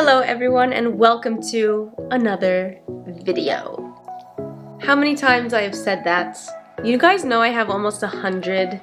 Hello everyone and welcome to another video. How many times I have said that? You guys know I have almost 100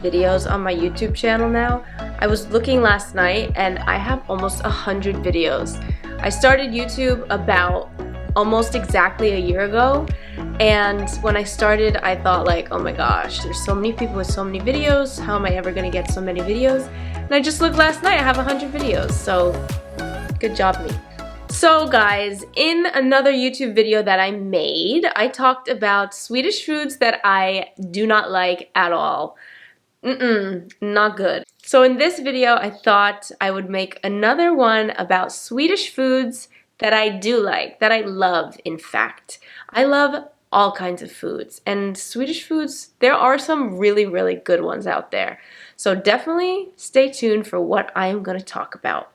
videos on my YouTube channel now. I was looking last night and I have almost 100 videos. I started YouTube about almost exactly a year ago, and when I started I thought like, oh my gosh, there's so many people with so many videos, how am I ever gonna get so many videos? And I just looked last night, I have 100 videos, so good job me. So guys, in another YouTube video that I made, I talked about Swedish foods that I do not like at all. Not good. So in this video, I thought I would make another one about Swedish foods that I do like, that I love, in fact. I love all kinds of foods, and Swedish foods, there are some really, really good ones out there. So definitely stay tuned for what I am going to talk about.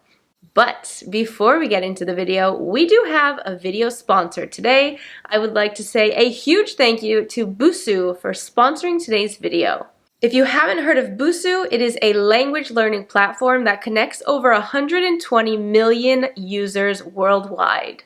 But before we get into the video, we do have a video sponsor today. I would like to say a huge thank you to Busuu for sponsoring today's video. If you haven't heard of Busuu, it is a language learning platform that connects over 120 million users worldwide.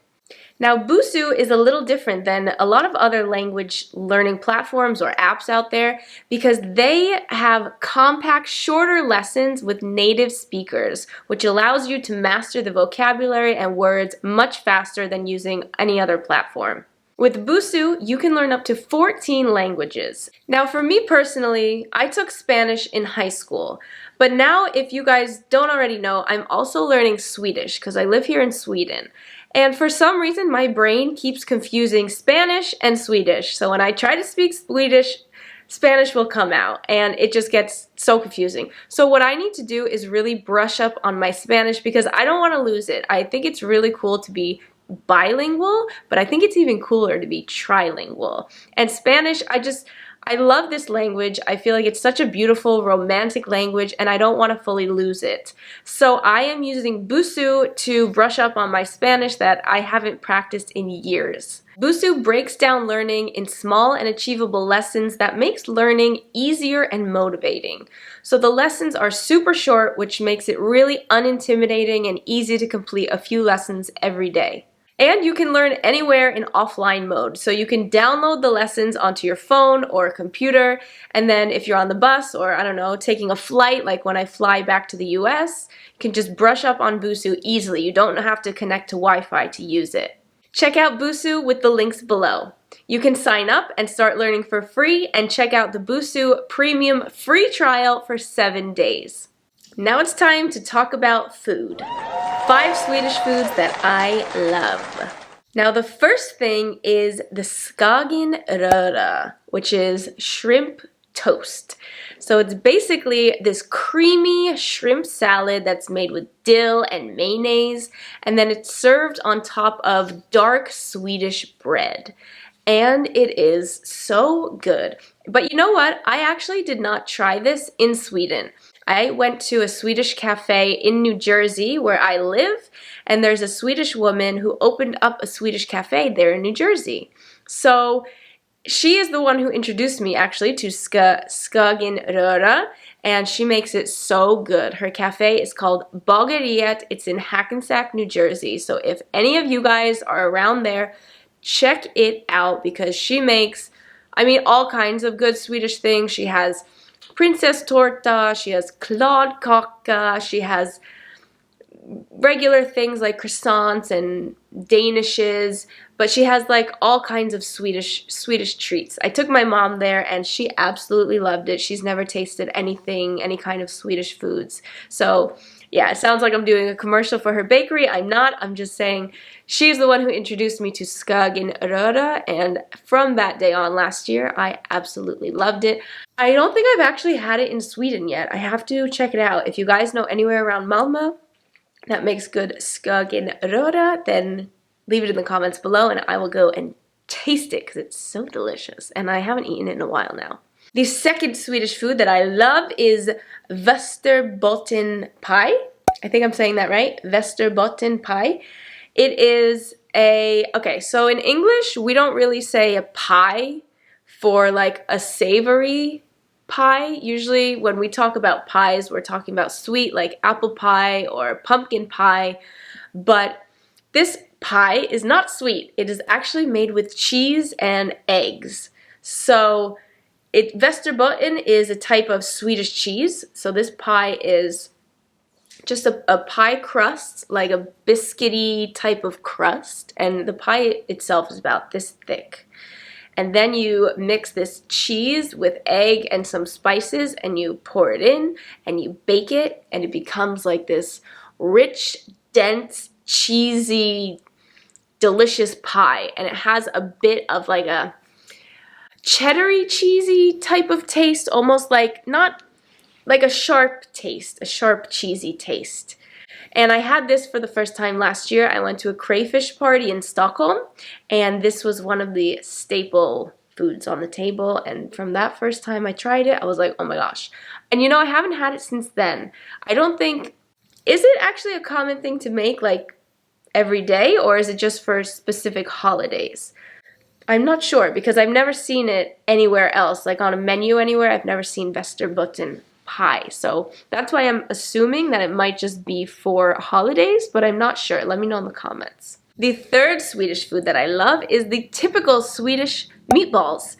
Now, Busuu is a little different than a lot of other language learning platforms or apps out there because they have compact, shorter lessons with native speakers, which allows you to master the vocabulary and words much faster than using any other platform. With Busuu, you can learn up to 14 languages. Now, for me personally, I took Spanish in high school. But now, if you guys don't already know, I'm also learning Swedish because I live here in Sweden. And for some reason, my brain keeps confusing Spanish and Swedish. So when I try to speak Swedish, Spanish will come out, and it just gets so confusing. So what I need to do is really brush up on my Spanish because I don't want to lose it. I think it's really cool to be bilingual, but I think it's even cooler to be trilingual. And Spanish, I love this language. I feel like it's such a beautiful, romantic language, and I don't want to fully lose it. So I am using Busuu to brush up on my Spanish that I haven't practiced in years. Busuu breaks down learning in small and achievable lessons that makes learning easier and motivating. So the lessons are super short, which makes it really unintimidating and easy to complete a few lessons every day. And you can learn anywhere in offline mode. So you can download the lessons onto your phone or a computer, and then if you're on the bus or, I don't know, taking a flight, like when I fly back to the US, you can just brush up on Busuu easily. You don't have to connect to Wi-Fi to use it. Check out Busuu with the links below. You can sign up and start learning for free and check out the Busuu Premium free trial for 7 days. Now it's time to talk about food. 5 Swedish foods that I love. Now the first thing is the skagenröra, which is shrimp toast. So it's basically this creamy shrimp salad that's made with dill and mayonnaise, and then it's served on top of dark Swedish bread. And it is so good. But you know what? I actually did not try this in Sweden. I went to a Swedish cafe in New Jersey where I live, and there's a Swedish woman who opened up a Swedish cafe there in New Jersey. So she is the one who introduced me actually to skagenröra, and she makes it so good. Her cafe is called Bageriet. It's in Hackensack, New Jersey. So if any of you guys are around there, check it out because she makes, all kinds of good Swedish things. She has Princess Torta, she has Claude Cocker, she has regular things like croissants and danishes, but she has like all kinds of Swedish treats. I took my mom there and she absolutely loved it. She's never tasted anything, any kind of Swedish foods. So yeah, it sounds like I'm doing a commercial for her bakery. I'm not. I'm just saying she's the one who introduced me to skagenröra, and from that day on last year, I absolutely loved it. I don't think I've actually had it in Sweden yet. I have to check it out. If you guys know anywhere around Malmö that makes good skagenröra, then leave it in the comments below and I will go and taste it because it's so delicious, and I haven't eaten it in a while now. The second Swedish food that I love is Bolton Pie. I think I'm saying that right. Bolton Pie. It is so in English, we don't really say a pie for like a savory pie. Usually when we talk about pies, we're talking about sweet, like apple pie or pumpkin pie. But this pie is not sweet. It is actually made with cheese and eggs. So Västerbotten is a type of Swedish cheese. So this pie is just a pie crust, like a biscuity type of crust. And the pie itself is about this thick. And then you mix this cheese with egg and some spices and you pour it in and you bake it and it becomes like this rich, dense, cheesy, delicious pie. And it has a bit of like a cheddary cheesy type of taste, almost like, not like a sharp taste, a sharp cheesy taste. And I had this for the first time last year. I went to a crayfish party in Stockholm, and this was one of the staple foods on the table. And from that first time I tried it, I was like, oh my gosh. And you know, I haven't had it since then. I don't think, is it actually a common thing to make like every day, or is it just for specific holidays? I'm not sure, because I've never seen it anywhere else, like on a menu anywhere. I've never seen Västerbotten pie. So that's why I'm assuming that it might just be for holidays, but I'm not sure. Let me know in the comments. The third Swedish food that I love is the typical Swedish meatballs.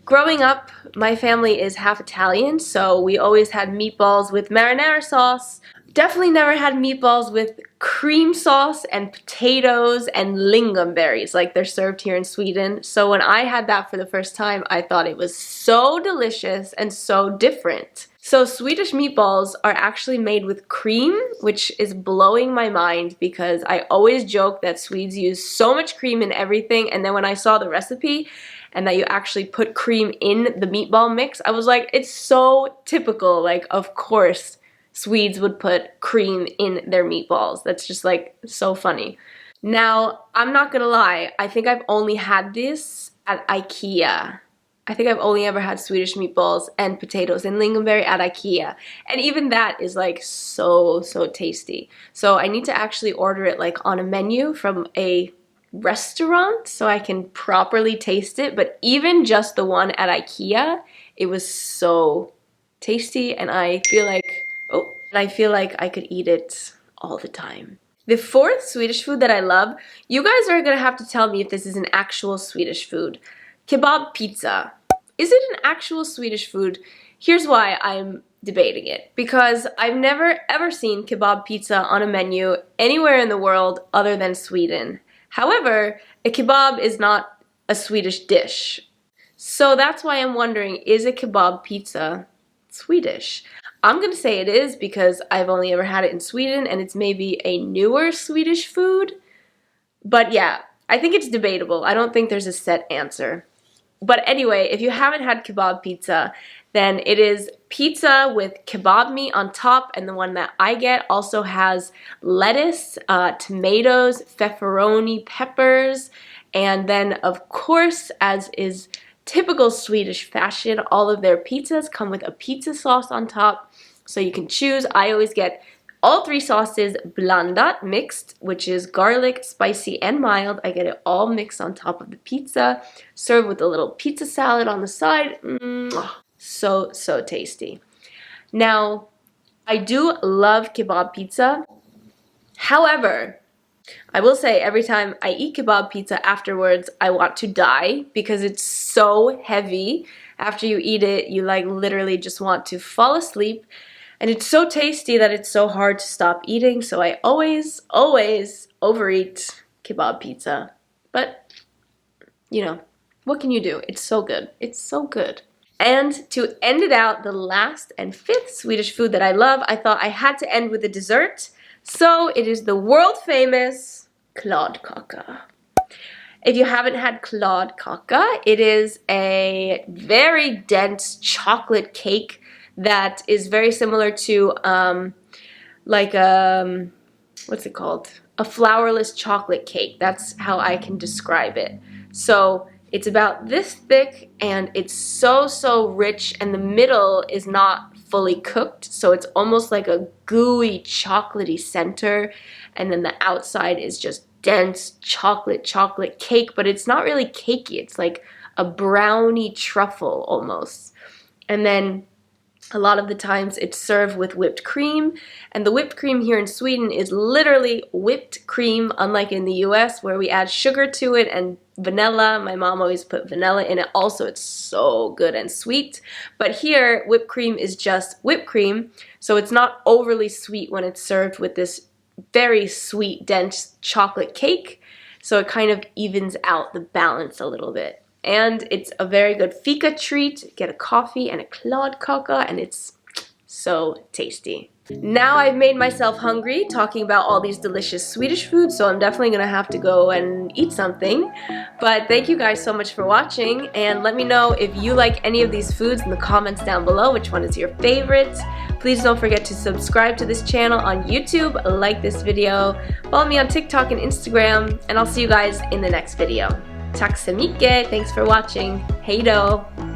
Growing up, my family is half Italian, so we always had meatballs with marinara sauce. Definitely never had meatballs with cream sauce and potatoes and lingonberries like they're served here in Sweden. So when I had that for the first time, I thought it was so delicious and so different. So Swedish meatballs are actually made with cream, which is blowing my mind because I always joke that Swedes use so much cream in everything, and then when I saw the recipe and that you actually put cream in the meatball mix, I was like, it's so typical. Like, of course Swedes would put cream in their meatballs. That's just like so funny. Now, I'm not gonna lie, I think I've only had this at IKEA. I think I've only ever had Swedish meatballs and potatoes and lingonberry at IKEA. And even that is like so tasty. So I need to actually order it like on a menu from a restaurant so I can properly taste it. But even just the one at IKEA, it was so tasty, and I feel like I could eat it all the time. The fourth Swedish food that I love, you guys are gonna have to tell me if this is an actual Swedish food. Kebab pizza. Is it an actual Swedish food? Here's why I'm debating it. Because I've never ever seen kebab pizza on a menu anywhere in the world other than Sweden. However, a kebab is not a Swedish dish. So that's why I'm wondering, is a kebab pizza Swedish? I'm gonna say it is because I've only ever had it in Sweden and it's maybe a newer Swedish food. But yeah, I think it's debatable. I don't think there's a set answer. But anyway, if you haven't had kebab pizza, then it is pizza with kebab meat on top, and the one that I get also has lettuce, tomatoes, pepperoni, peppers, and then of course, as is typical Swedish fashion, all of their pizzas come with a pizza sauce on top, so you can choose. I always get all three sauces blandat, mixed, which is garlic, spicy, and mild. I get it all mixed on top of the pizza, served with a little pizza salad on the side. So tasty. Now, I do love kebab pizza. However, I will say every time I eat kebab pizza afterwards, I want to die because it's so heavy. After you eat it, you like literally just want to fall asleep. And it's so tasty that it's so hard to stop eating, so I always overeat kebab pizza. But, you know, what can you do? It's so good. It's so good. And to end it out, the last and fifth Swedish food that I love, I thought I had to end with a dessert. So it is the world famous Claude Cocker. If you haven't had Claude Cocker, it is a very dense chocolate cake that is very similar to what's it called? A flourless chocolate cake. That's how I can describe it. So it's about this thick and it's so rich, and the middle is not fully cooked, so it's almost like a gooey chocolatey center, and then the outside is just dense chocolate cake, but it's not really cakey. It's like a brownie truffle almost. And then A lot of the times it's served with whipped cream, and the whipped cream here in Sweden is literally whipped cream, unlike in the US where we add sugar to it and vanilla. My mom always put vanilla in it also. It's so good and sweet. But here, whipped cream is just whipped cream, so it's not overly sweet when it's served with this very sweet, dense chocolate cake, so it kind of evens out the balance a little bit. And it's a very good fika treat. Get a coffee and a Claude Cocker, and it's so tasty. Now I've made myself hungry talking about all these delicious Swedish foods, so I'm definitely gonna have to go and eat something. But thank you guys so much for watching, and let me know if you like any of these foods in the comments down below. Which one is your favorite? Please don't forget to subscribe to this channel on YouTube, like this video, follow me on TikTok and Instagram, and I'll see you guys in the next video. Tack så mycket! Thanks for watching. Hej då!